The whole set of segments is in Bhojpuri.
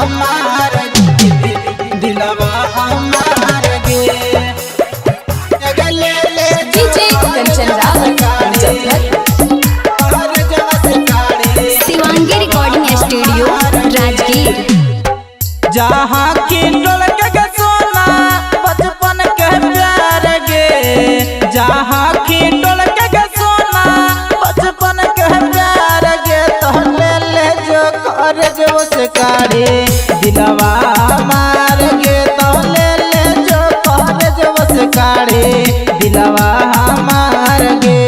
हमार दिलवा हमार गे DJ Kanchan Rawat Shivangi recording studio Rajgir. जहाँ की डोलक के सोना बचपन के प्यार गे, जहाँ की डोलक के सोना बचपन के प्यार गे, तो ले जो कर जो से काढ़े दिलवा हमार गे, तो ले जो कर जो से काढ़े दिलवा हमार गे।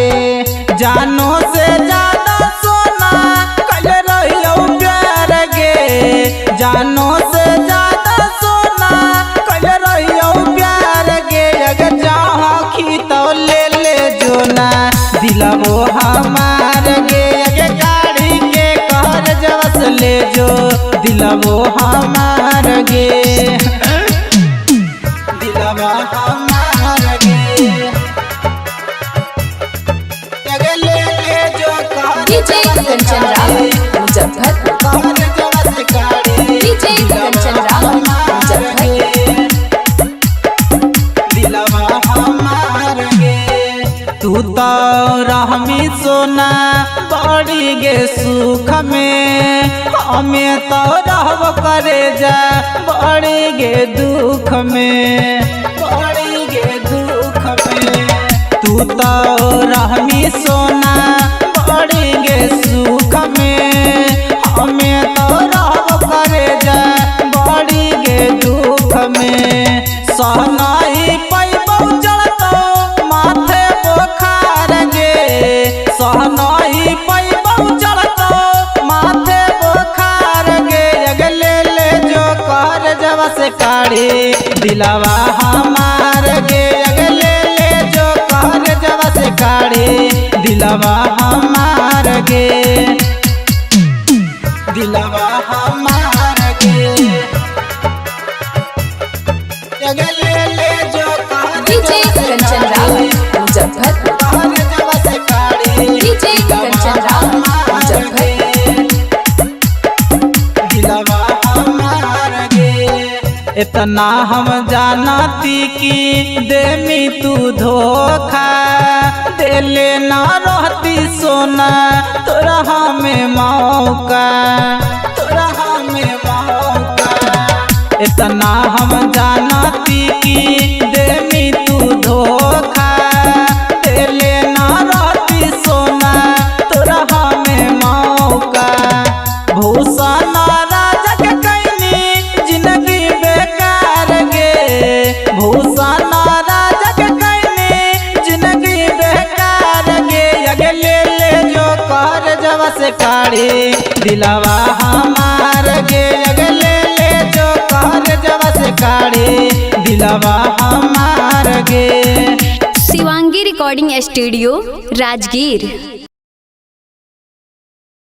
जानो से ज्यादा सोना कल रहियो प्यार गे, जानो से ज्यादा सोना कल रहियो प्यार गे। अगर जहाँ की तो ले जो ना दिलवो हमार गे, अगर गाड़ी के कहर जवस ले जो दिलवो हमार गे, दिलवा हमार गे। अगर ले जो कहर डीजे कंचन रावत मुजफ्फरपुर। डीजे कंचन रावत मुजफ्फरपुर। दिलवा हमार गे। तू तो रहमी सोना बड़ी गे सुख में, हमें तो रहब करे जा बड़ी गे दुख में, बड़ी गे दुख में। तू तो रहमी सोना बड़ी गे सुख में, हमें तो रहब करे जा बड़ी गे दुख में। सहनाई पैबौ चढ़तो माथे बोखार गे, सहनाई पैबौ चढ़तो माथे बोखार गे। अगले ले जो कर जवा से काढ़े दिलवा हमार गे, अगले ले जो कर जवा से काढ़े दिलवा हमार गे, दिलवा हमार गे। अगले ले जो कर डीजे कंचन रावत मुजफ्फरपुर। डीजे कंचन रावत मुजफ्फरपुर। दिलवा हमार गे। इतना हम जानती कि देमी तू धोखा, देले ना रहती सोना तोरा हमें मौका, तोरा हमें मौका। इतना हम जानती कि देमी तू धोखा, देले ना रहती सोना तोरा हमें मौका। भूषण राजा के कैनी जिंदगी बेकार गे, भूषण राजा के कैनी जिंदगी बेकार गे। अगले ले जो कर जवा से काढ़े दिलवा हमार गे, अगले ले जो कर जवा से काढ़े दिलवा हमार गे। Shivangi recording studio Rajgir.